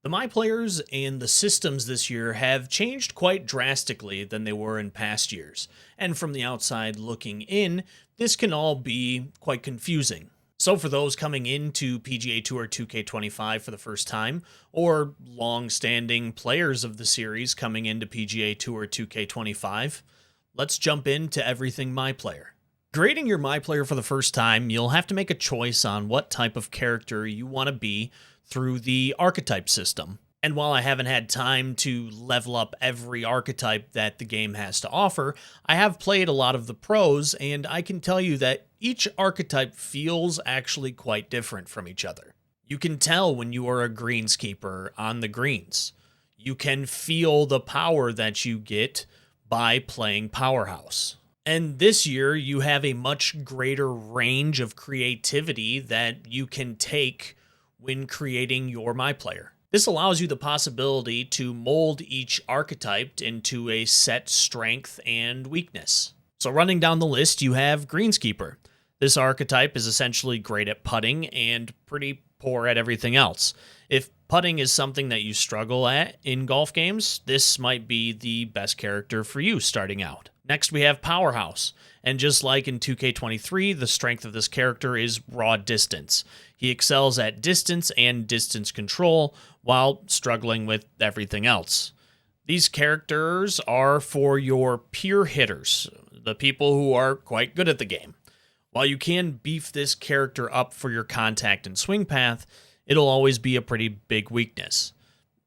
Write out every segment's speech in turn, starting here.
The MyPlayers and the systems this year have changed quite drastically than they were in past years, and from the outside looking in, this can all be quite confusing. So for those coming into PGA Tour 2K25 for the first time, or long-standing players of the series coming into PGA Tour 2K25, let's jump into everything MyPlayer. Creating your MyPlayer for the first time, you'll have to make a choice on what type of character you want to be through the archetype system. And while I haven't had time to level up every archetype that the game has to offer, I have played a lot of the pros, and I can tell you that each archetype feels actually quite different from each other. You can tell when you are a greenskeeper on the greens. You can feel the power that you get by playing Powerhouse. And this year, you have a much greater range of creativity that you can take when creating your MyPlayer. This allows you the possibility to mold each archetype into a set strength and weakness. So running down the list, you have Greenskeeper. This archetype is essentially great at putting and pretty poor at everything else. If putting is something that you struggle at in golf games, this might be the best character for you starting out. Next, we have Powerhouse. And just like in 2K23, the strength of this character is raw distance. He excels at distance and distance control while struggling with everything else. These characters are for your peer hitters, the people who are quite good at the game. While you can beef this character up for your contact and swing path, it'll always be a pretty big weakness.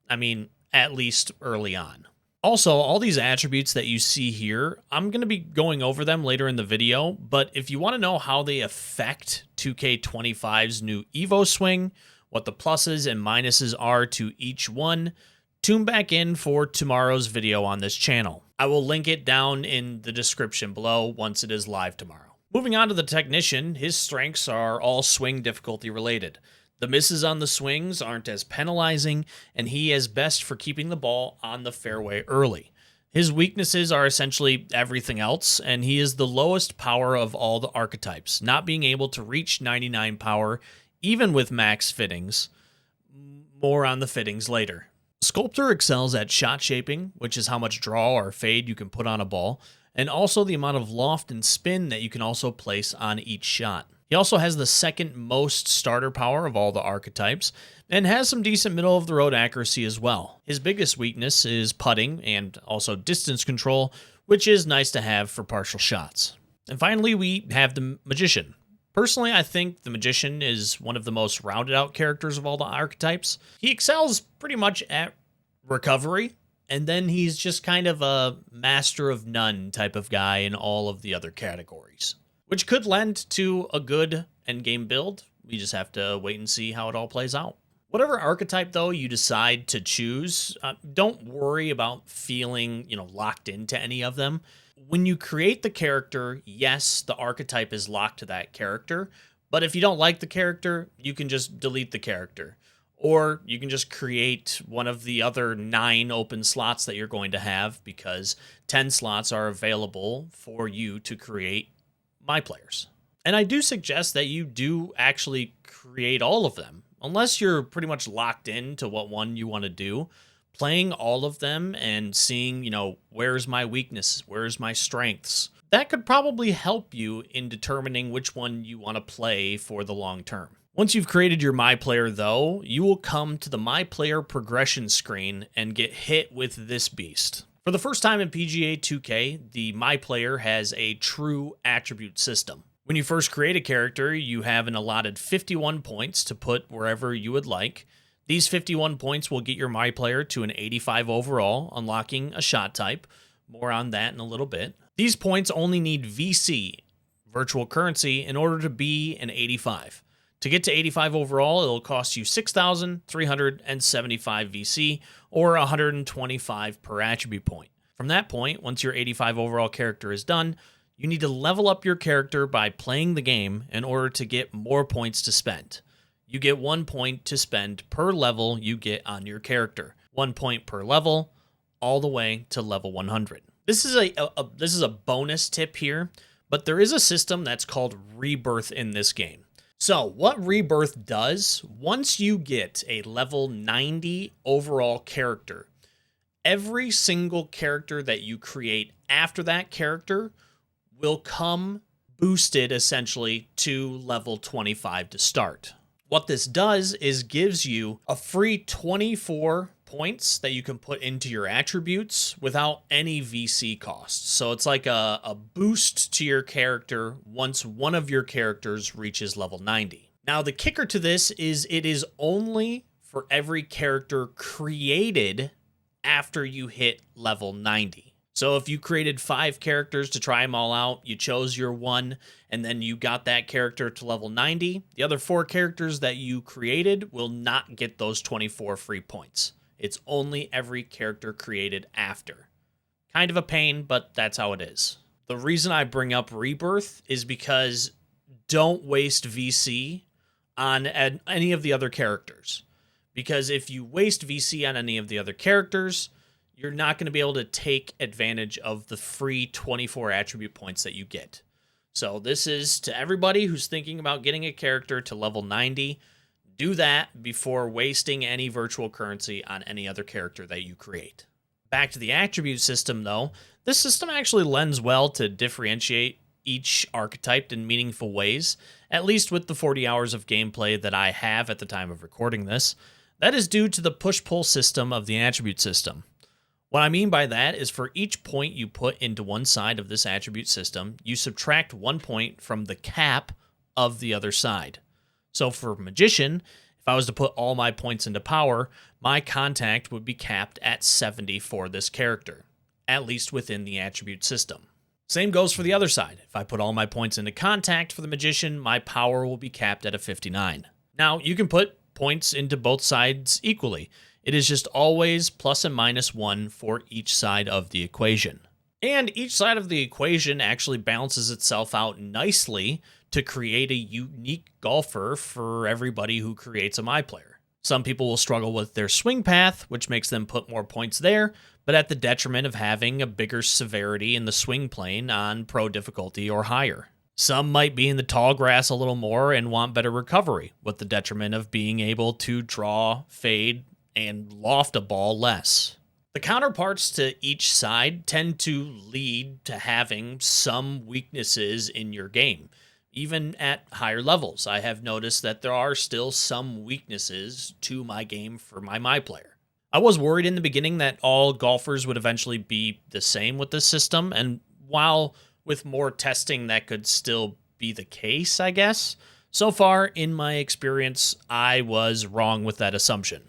I mean, at least early on. Also, all these attributes that you see here, I'm going to be going over them later in the video, but if you want to know how they affect 2K25's new Evo swing, what the pluses and minuses are to each one, tune back in for tomorrow's video on this channel. I will link it down in the description below once it is live tomorrow. Moving on to the Technician, his strengths are all swing difficulty related. The misses on the swings aren't as penalizing, and he is best for keeping the ball on the fairway early. His weaknesses are essentially everything else, and he is the lowest power of all the archetypes, not being able to reach 99 power, even with max fittings. More on the fittings later. Sculptor excels at shot shaping, which is how much draw or fade you can put on a ball, and also the amount of loft and spin that you can also place on each shot. He also has the second most starter power of all the archetypes, and has some decent middle-of-the-road accuracy as well. His biggest weakness is putting, and also distance control, which is nice to have for partial shots. And finally, we have the Magician. Personally, I think the Magician is one of the most rounded-out characters of all the archetypes. He excels pretty much at recovery, and then he's just kind of a master of none type of guy in all of the other categories, which could lend to a good endgame build. We just have to wait and see how it all plays out. Whatever archetype, though, you decide to choose, don't worry about feeling, locked into any of them. When you create the character, yes, the archetype is locked to that character, but if you don't like the character, you can just delete the character. Or you can just create one of the other 9 open slots that you're going to have, because 10 slots are available for you to create MyPlayers. And I do suggest that you do actually create all of them. Unless you're pretty much locked into what one you want to do, playing all of them and seeing, where's my weakness, where's my strengths, that could probably help you in determining which one you want to play for the long term. Once you've created your MyPlayer, though, you will come to the MyPlayer progression screen and get hit with this beast. For the first time in PGA 2K, the MyPlayer has a true attribute system. When you first create a character, you have an allotted 51 points to put wherever you would like. These 51 points will get your MyPlayer to an 85 overall, unlocking a shot type. More on that in a little bit. These points only need VC, virtual currency, in order to be an 85. To get to 85 overall, it'll cost you 6,375 VC, or 125 per attribute point. From that point, once your 85 overall character is done, you need to level up your character by playing the game in order to get more points to spend. You get 1 point to spend per level you get on your character. 1 point per level, all the way to level 100. This is a bonus tip here, but there is a system that's called Rebirth in this game. So, what Rebirth does, once you get a level 90 overall character, every single character that you create after that character will come boosted essentially to level 25 to start. What this does is gives you a free 24 points that you can put into your attributes without any VC costs. So it's like a boost to your character once one of your characters reaches level 90. Now, the kicker to this is it is only for every character created after you hit level 90. So if you created 5 characters to try them all out, you chose your one, and then you got that character to level 90, the other 4 characters that you created will not get those 24 free points. It's only every character created after. Kind of a pain, but that's how it is. The reason I bring up Rebirth is because don't waste VC on any of the other characters. Because if you waste VC on any of the other characters, you're not going to be able to take advantage of the free 24 attribute points that you get. So this is to everybody who's thinking about getting a character to level 90. Do that before wasting any virtual currency on any other character that you create. Back to the attribute system, though, this system actually lends well to differentiate each archetype in meaningful ways, at least with the 40 hours of gameplay that I have at the time of recording this. That is due to the push-pull system of the attribute system. What I mean by that is for each point you put into one side of this attribute system, you subtract 1 point from the cap of the other side. So for Magician, if I was to put all my points into power, my contact would be capped at 70 for this character, at least within the attribute system. Same goes for the other side. If I put all my points into contact for the Magician, my power will be capped at a 59. Now, you can put points into both sides equally. It is just always plus and minus 1 for each side of the equation. And each side of the equation actually balances itself out nicely to create a unique golfer for everybody who creates a MyPlayer. Some people will struggle with their swing path, which makes them put more points there, but at the detriment of having a bigger severity in the swing plane on pro difficulty or higher. Some might be in the tall grass a little more and want better recovery, with the detriment of being able to draw, fade, and loft a ball less. The counterparts to each side tend to lead to having some weaknesses in your game. Even at higher levels, I have noticed that there are still some weaknesses to my game for my MyPlayer. I was worried in the beginning that all golfers would eventually be the same with this system, and while with more testing that could still be the case, I guess, so far in my experience, I was wrong with that assumption.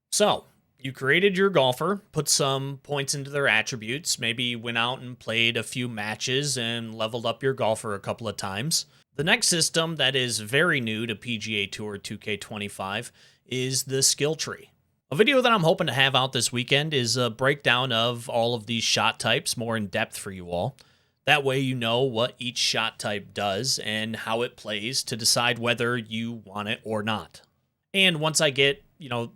So, you created your golfer, put some points into their attributes, maybe went out and played a few matches and leveled up your golfer a couple of times. The next system that is very new to PGA Tour 2K25 is the skill tree. A video that I'm hoping to have out this weekend is a breakdown of all of these shot types more in depth for you all. That way you know what each shot type does and how it plays to decide whether you want it or not. And once I get,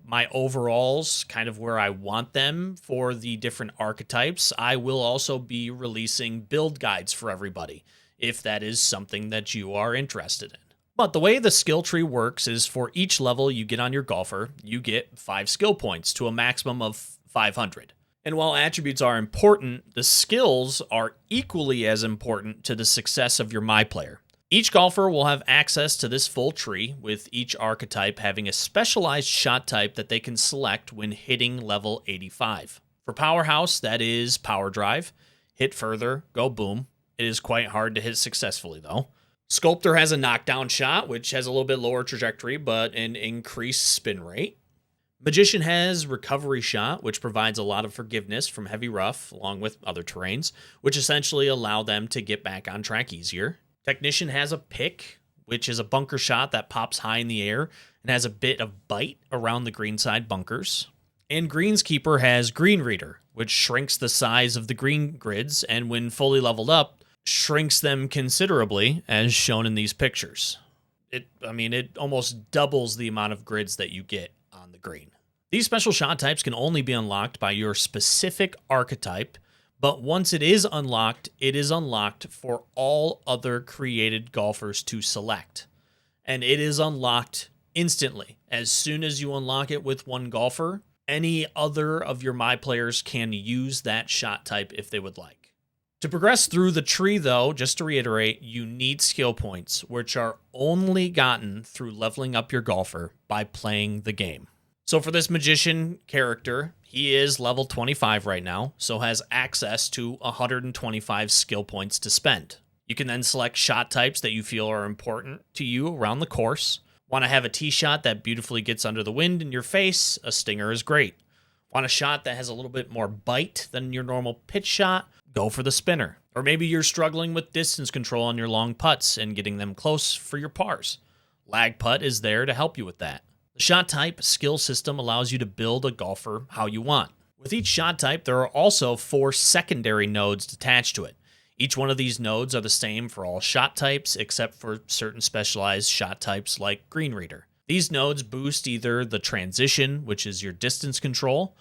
my overalls kind of where I want them for the different archetypes, I will also be releasing build guides for everybody, if that is something that you are interested in. But the way the skill tree works is for each level you get on your golfer, you get 5 skill points to a maximum of 500. And while attributes are important, the skills are equally as important to the success of your MyPlayer. Each golfer will have access to this full tree, with each archetype having a specialized shot type that they can select when hitting level 85. For Powerhouse, that is Power Drive. Hit further, go boom. It is quite hard to hit successfully, though. Sculptor has a knockdown shot, which has a little bit lower trajectory, but an increased spin rate. Magician has Recovery Shot, which provides a lot of forgiveness from heavy rough, along with other terrains, which essentially allow them to get back on track easier. Technician has a Pick, which is a bunker shot that pops high in the air and has a bit of bite around the greenside bunkers. And Greenskeeper has Green Reader, which shrinks the size of the green grids, and when fully leveled up, shrinks them considerably, as shown in these pictures. It almost doubles the amount of grids that you get on the green. These special shot types can only be unlocked by your specific archetype, but once it is unlocked for all other created golfers to select. and it is unlocked instantly. As soon as you unlock it with one golfer, any other of your MyPlayers can use that shot type if they would like. To progress through the tree, though, just to reiterate, you need skill points, which are only gotten through leveling up your golfer by playing the game. So for this magician character, he is level 25 right now, so has access to 125 skill points to spend. You can then select shot types that you feel are important to you around the course. Want to have a tee shot that beautifully gets under the wind in your face? A stinger is great. Want a shot that has a little bit more bite than your normal pitch shot? Go for the spinner. Or maybe you're struggling with distance control on your long putts and getting them close for your pars. Lag putt is there to help you with that. The shot type skill system allows you to build a golfer how you want. With each shot type, there are also 4 secondary nodes attached to it. Each one of these nodes are the same for all shot types, except for certain specialized shot types like Green Reader. These nodes boost either the transition, which is your distance control,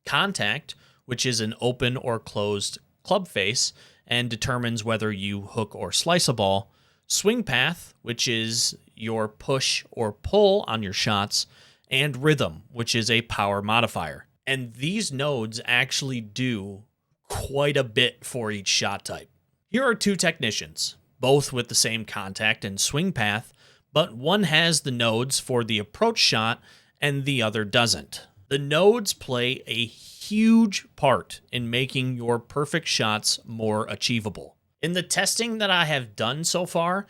contact, which is an open or closed club face and determines whether you hook or slice a ball, swing path, which is your push or pull on your shots, and rhythm, which is a power modifier. And these nodes actually do quite a bit for each shot type. Here are 2 technicians, both with the same contact and swing path, but one has the nodes for the approach shot and the other doesn't. The nodes play a huge part in making your perfect shots more achievable. In the testing that I have done so far,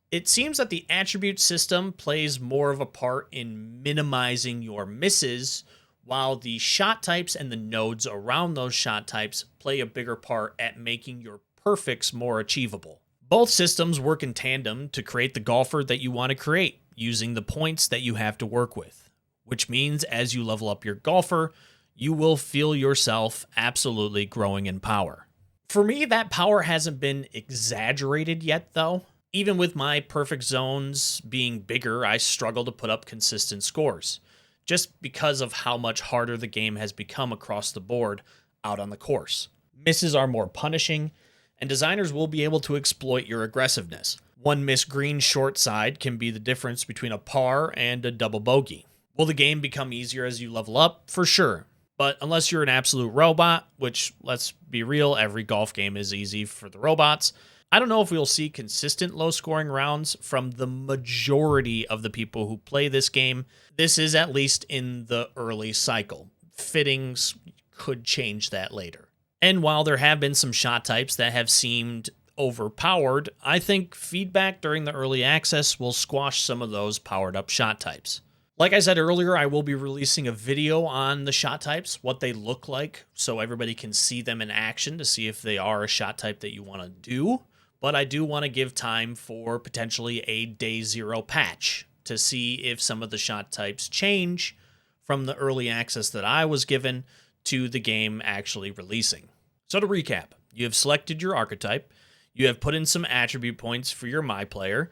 it seems that the attribute system plays more of a part in minimizing your misses, while the shot types and the nodes around those shot types play a bigger part at making your perfects more achievable. Both systems work in tandem to create the golfer that you want to create using the points that you have to work with, which means as you level up your golfer, you will feel yourself absolutely growing in power. For me, that power hasn't been exaggerated yet, though. Even with my perfect zones being bigger, I struggle to put up consistent scores, just because of how much harder the game has become across the board out on the course. Misses are more punishing, and designers will be able to exploit your aggressiveness. One missed green short side can be the difference between a par and a double bogey. Will the game become easier as you level up? For sure. But unless you're an absolute robot, which, let's be real, every golf game is easy for the robots, I don't know if we'll see consistent low-scoring rounds from the majority of the people who play this game. This is at least in the early cycle. Fittings could change that later. And while there have been some shot types that have seemed overpowered, I think feedback during the early access will squash some of those powered-up shot types. Like I said earlier, I will be releasing a video on the shot types, what they look like, so everybody can see them in action to see if they are a shot type that you want to do. But I do want to give time for potentially a day 0 patch to see if some of the shot types change from the early access that I was given to the game actually releasing. So to recap, you have selected your archetype, you have put in some attribute points for your MyPlayer,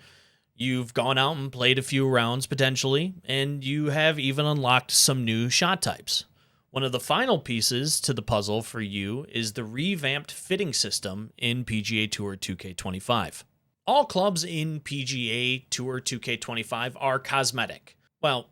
you've gone out and played a few rounds potentially, and you have even unlocked some new shot types. One of the final pieces to the puzzle for you is the revamped fitting system in PGA Tour 2K25. All clubs in PGA Tour 2K25 are cosmetic. Well,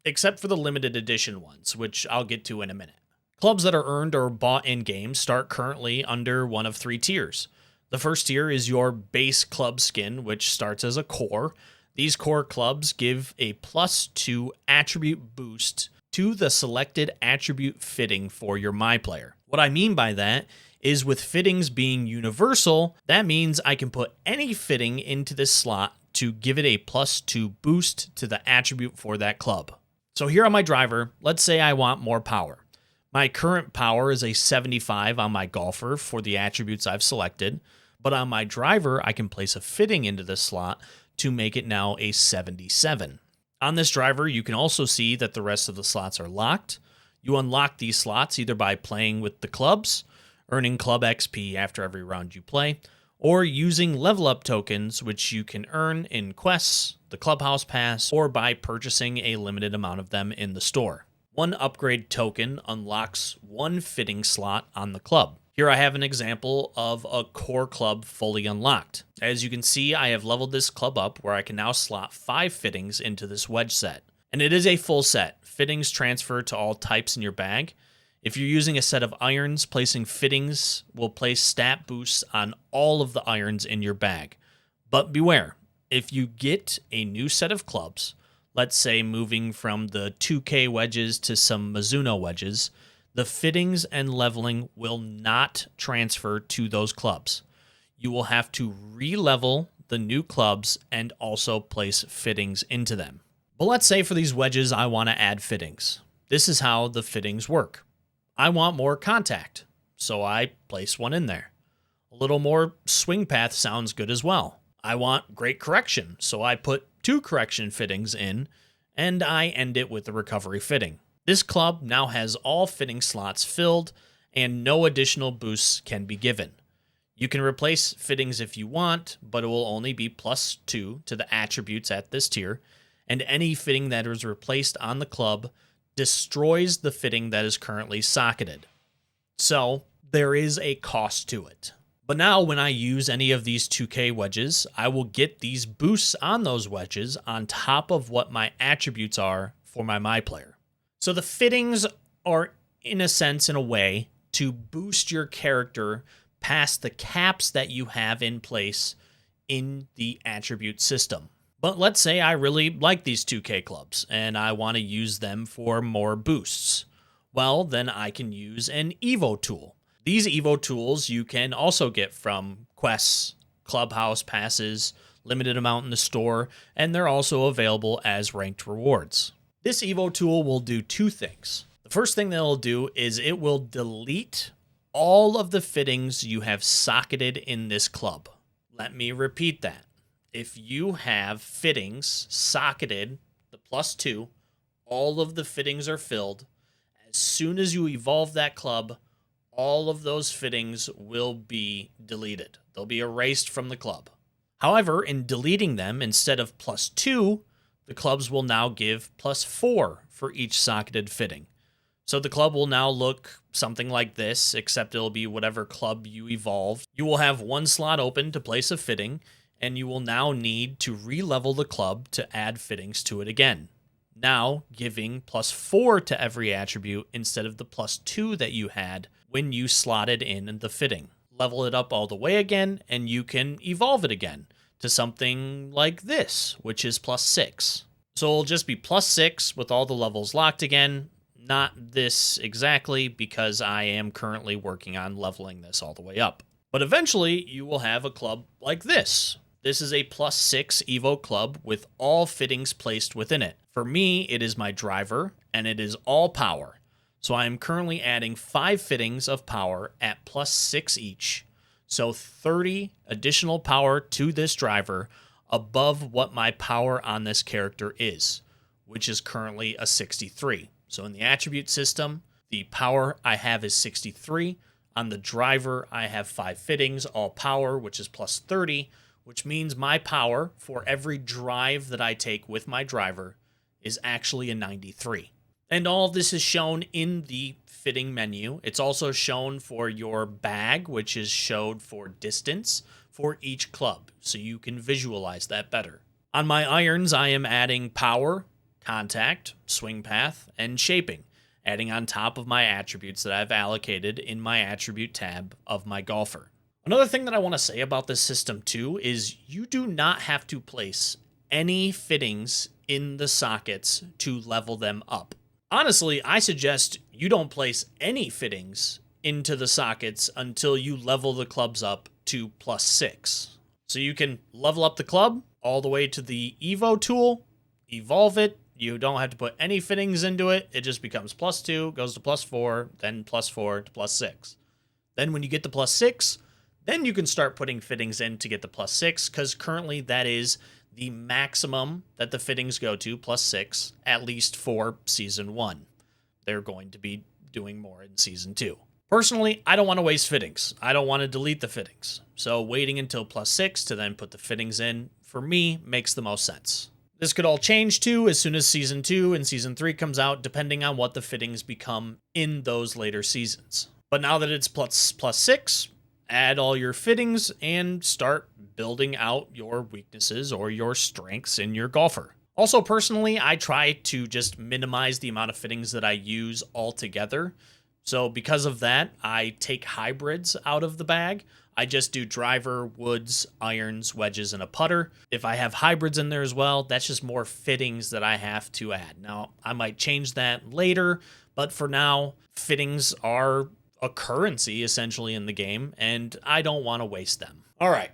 except for the limited edition ones, which I'll get to in a minute. Clubs that are earned or bought in-game start currently under one of 3 tiers. The first tier is your base club skin, which starts as a core. These core clubs give a +2 attribute boost to the selected attribute fitting for your MyPlayer. What I mean by that is with fittings being universal, that means I can put any fitting into this slot to give it a +2 boost to the attribute for that club. So here on my driver, let's say I want more power. My current power is a 75 on my golfer for the attributes I've selected, but on my driver, I can place a fitting into this slot to make it now a 77. On this driver, you can also see that the rest of the slots are locked. You unlock these slots either by playing with the clubs, earning club XP after every round you play, or using level up tokens, which you can earn in quests, the clubhouse pass, or by purchasing a limited amount of them in the store. One upgrade token unlocks 1 fitting slot on the club. Here I have an example of a core club fully unlocked. As you can see, I have leveled this club up where I can now slot 5 fittings into this wedge set. And it is a full set. Fittings transfer to all types in your bag. If you're using a set of irons, placing fittings will place stat boosts on all of the irons in your bag. But beware, if you get a new set of clubs, let's say moving from the 2K wedges to some Mizuno wedges, the fittings and leveling will not transfer to those clubs. You will have to re-level the new clubs and also place fittings into them. But let's say for these wedges, I want to add fittings. This is how the fittings work. I want more contact, so I place one in there. A little more swing path sounds good as well. I want great correction, so I put 2 correction fittings in, and I end it with the recovery fitting. This club now has all fitting slots filled, and no additional boosts can be given. You can replace fittings if you want, but it will only be +2 to the attributes at this tier, and any fitting that is replaced on the club destroys the fitting that is currently socketed. So there is a cost to it. But now when I use any of these 2K wedges, I will get these boosts on those wedges on top of what my attributes are for my MyPlayer. So the fittings are, in a sense, in a way, to boost your character past the caps that you have in place in the attribute system. But let's say I really like these 2K clubs and I want to use them for more boosts. Well, then I can use an Evo tool. These Evo tools you can also get from quests, clubhouse passes, limited amount in the store, and they're also available as ranked rewards. This Evo tool will do 2 things. The first thing that it'll do is it will delete all of the fittings you have socketed in this club. Let me repeat that. If you have fittings socketed, the +2, all of the fittings are filled. As soon as you evolve that club, all of those fittings will be deleted. They'll be erased from the club. However, in deleting them, instead of +2, the clubs will now give +4 for each socketed fitting. So the club will now look something like this, except it'll be whatever club you evolved. You will have 1 slot open to place a fitting, and you will now need to re-level the club to add fittings to it again. Now giving +4 to every attribute instead of the +2 that you had when you slotted in the fitting. Level it up all the way again, and you can evolve it again to something like this, which is +6. So it'll just be +6 with all the levels locked again. Not this exactly, because I am currently working on leveling this all the way up. But eventually you will have a club like this. This is a +6 Evo club with all fittings placed within it. For me, it is my driver, and it is all power. So I am currently adding 5 fittings of power at +6 each. So 30 additional power to this driver above what my power on this character is, which is currently a 63. So in the attribute system, the power I have is 63. On the driver, I have 5 fittings, all power, which is +30, which means my power for every drive that I take with my driver is actually a 93. And all of this is shown in the fitting menu. It's also shown for your bag, which is showed for distance for each club, so you can visualize that better. On my irons, I am adding power, contact, swing path, and shaping, adding on top of my attributes that I've allocated in my attribute tab of my golfer. Another thing that I want to say about this system too is you do not have to place any fittings in the sockets to level them up. Honestly, I suggest you don't place any fittings into the sockets until you level the clubs up to +6. So you can level up the club all the way to the Evo tool, evolve it. You don't have to put any fittings into it. It just becomes +2, goes to +4, then +4 to +6. Then when you get to +6, then you can start putting fittings in to get the +6, because currently that is the maximum that the fittings go to, +6, at least for Season 1. They're going to be doing more in Season 2. Personally, I don't want to waste fittings. I don't want to delete the fittings. So waiting until +6 to then put the fittings in, for me, makes the most sense. This could all change too as soon as Season 2 and Season 3 comes out, depending on what the fittings become in those later seasons. But now that it's plus 6, add all your fittings and start building out your weaknesses or your strengths in your golfer. Also, personally, I try to just minimize the amount of fittings that I use altogether. So because of that, I take hybrids out of the bag. I just do driver, woods, irons, wedges, and a putter. If I have hybrids in there as well, that's just more fittings that I have to add. Now, I might change that later, but for now, fittings are a currency essentially in the game, and I don't want to waste them. All right.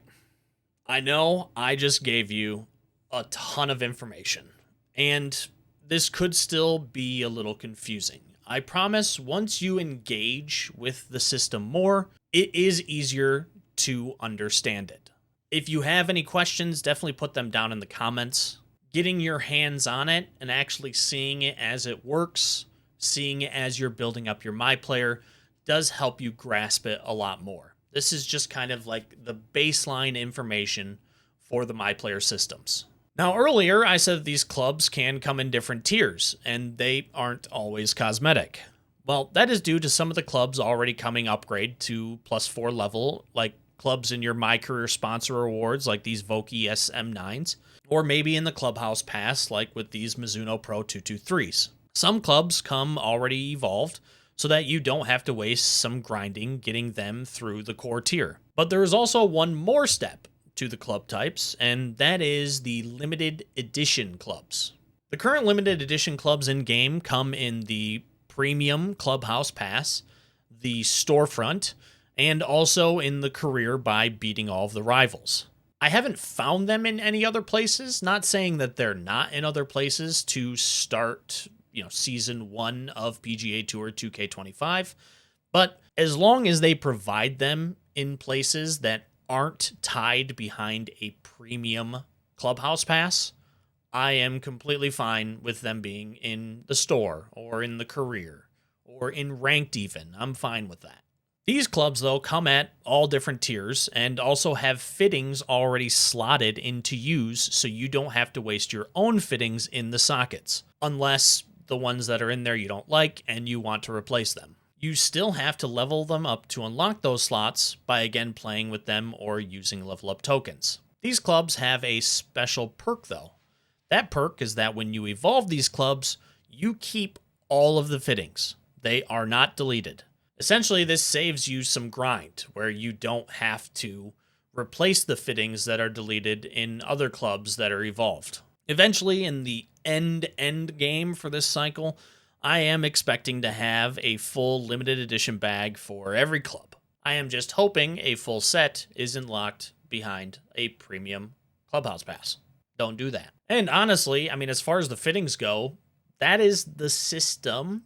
I know I just gave you a ton of information, and this could still be a little confusing. I promise once you engage with the system more, it is easier to understand it. If you have any questions, definitely put them down in the comments. Getting your hands on it and actually seeing it as it works, seeing it as you're building up your MyPlayer, does help you grasp it a lot more. This is just kind of like the baseline information for the MyPlayer systems. Now, earlier I said that these clubs can come in different tiers, and they aren't always cosmetic. Well, that is due to some of the clubs already coming upgrade to +4 level, like clubs in your My Career sponsor awards, like these Vokey SM9s, or maybe in the Clubhouse Pass, like with these Mizuno Pro 223s. Some clubs come already evolved, so that you don't have to waste some grinding getting them through the core tier. But there is also one more step to the club types, and that is the limited edition clubs. The current limited edition clubs in game come in the Premium Clubhouse Pass, the Storefront, and also in the Career by beating all of the rivals. I haven't found them in any other places, not saying that they're not in other places to start Season 1 of PGA Tour 2K25, but as long as they provide them in places that aren't tied behind a premium Clubhouse Pass, I am completely fine with them being in the store or in the Career or in Ranked even. I'm fine with that. These clubs, though, come at all different tiers and also have fittings already slotted into use, so you don't have to waste your own fittings in the sockets, unless the ones that are in there you don't like and you want to replace them. You still have to level them up to unlock those slots by again playing with them or using level up tokens. These clubs have a special perk though. That perk is that when you evolve these clubs, you keep all of the fittings. They are not deleted. Essentially, this saves you some grind where you don't have to replace the fittings that are deleted in other clubs that are evolved. Eventually, in the end game for this cycle, I am expecting to have a full limited edition bag for every club. I am just hoping a full set isn't locked behind a premium Clubhouse Pass. Don't do that. And honestly, as far as the fittings go, that is the system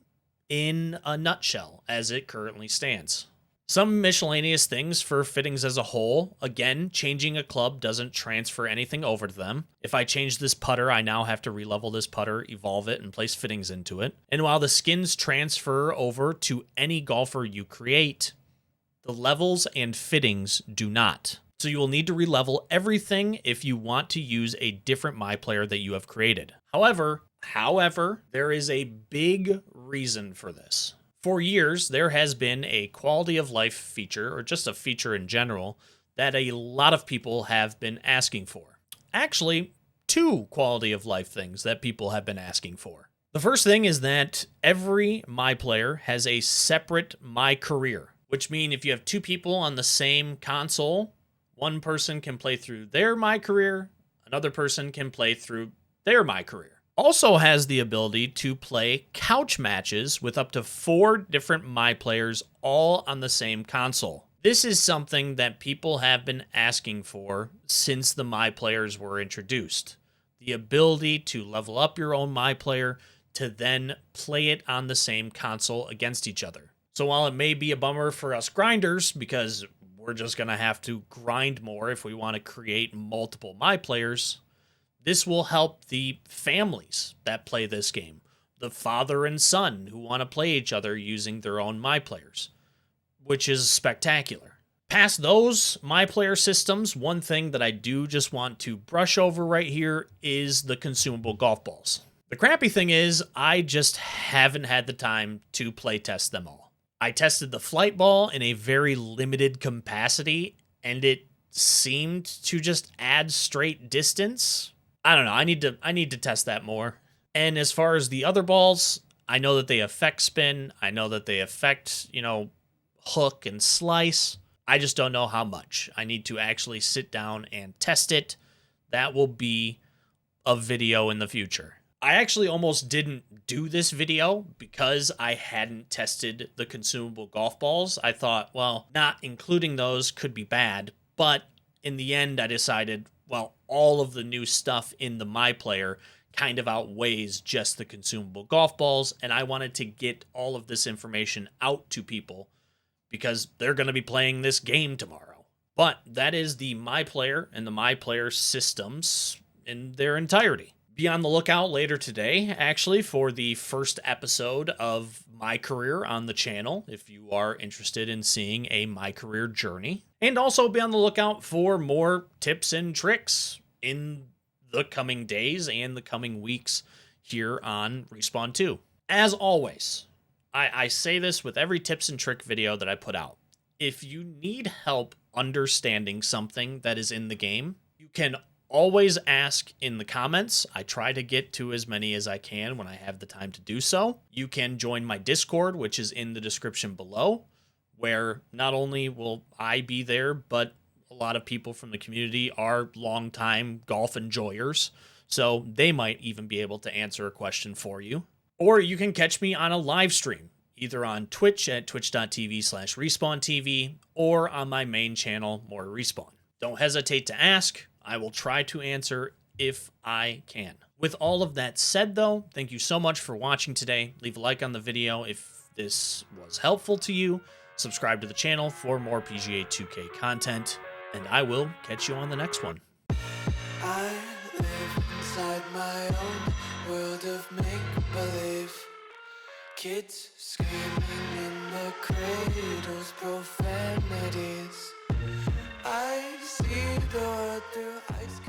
in a nutshell as it currently stands. Some miscellaneous things for fittings as a whole. Again, changing a club doesn't transfer anything over to them. If I change this putter, I now have to relevel this putter, evolve it, and place fittings into it. And while the skins transfer over to any golfer you create, the levels and fittings do not. So you will need to relevel everything if you want to use a different MyPlayer that you have created. However, there is a big reason for this. For years, there has been a quality of life feature, or just a feature in general, that a lot of people have been asking for. Actually, 2 quality of life things that people have been asking for. The first thing is that every MyPlayer has a separate My Career, which means if you have 2 people on the same console, one person can play through their My Career, another person can play through their My Career. Also has the ability to play couch matches with up to 4 different MyPlayers all on the same console. This is something that people have been asking for since the MyPlayers were introduced. The ability to level up your own MyPlayer to then play it on the same console against each other. So while it may be a bummer for us grinders, because we're just going to have to grind more if we want to create multiple MyPlayers, this will help the families that play this game, the father and son who want to play each other using their own MyPlayers, which is spectacular. Past those MyPlayer systems, one thing that I do just want to brush over right here is the consumable golf balls. The crappy thing is I just haven't had the time to play test them all. I tested the flight ball in a very limited capacity, and it seemed to just add straight distance. I don't know. I need to test that more. And as far as the other balls, I know that they affect spin. I know that they affect, hook and slice. I just don't know how much. I need to actually sit down and test it. That will be a video in the future. I actually almost didn't do this video because I hadn't tested the consumable golf balls. I thought, well, not including those could be bad, but in the end I decided, well, all of the new stuff in the MyPlayer kind of outweighs just the consumable golf balls, and I wanted to get all of this information out to people because they're going to be playing this game tomorrow. But that is the MyPlayer and the MyPlayer systems in their entirety. Be on the lookout later today, actually, for the first episode of my career on the channel, if you are interested in seeing a My Career journey. And also be on the lookout for more tips and tricks in the coming days and the coming weeks here on Respawn 2. As always, I say this with every tips and trick video that I put out. If you need help understanding something that is in the game, you can always ask in the comments. I try to get to as many as I can when I have the time to do so. You can join my Discord, which is in the description below, where not only will I be there, but a lot of people from the community are longtime golf enjoyers, so they might even be able to answer a question for you. Or you can catch me on a live stream, either on Twitch at twitch.tv/RespawnTV or on my main channel, More Respawn. Don't hesitate to ask. I will try to answer if I can. With all of that said, though, thank you so much for watching today. Leave a like on the video if this was helpful to you. Subscribe to the channel for more PGA 2K content, and I will catch you on the next one. I live inside my own world of make-believe. Kids screaming in the cradles, profanities. I see the world through ice cream.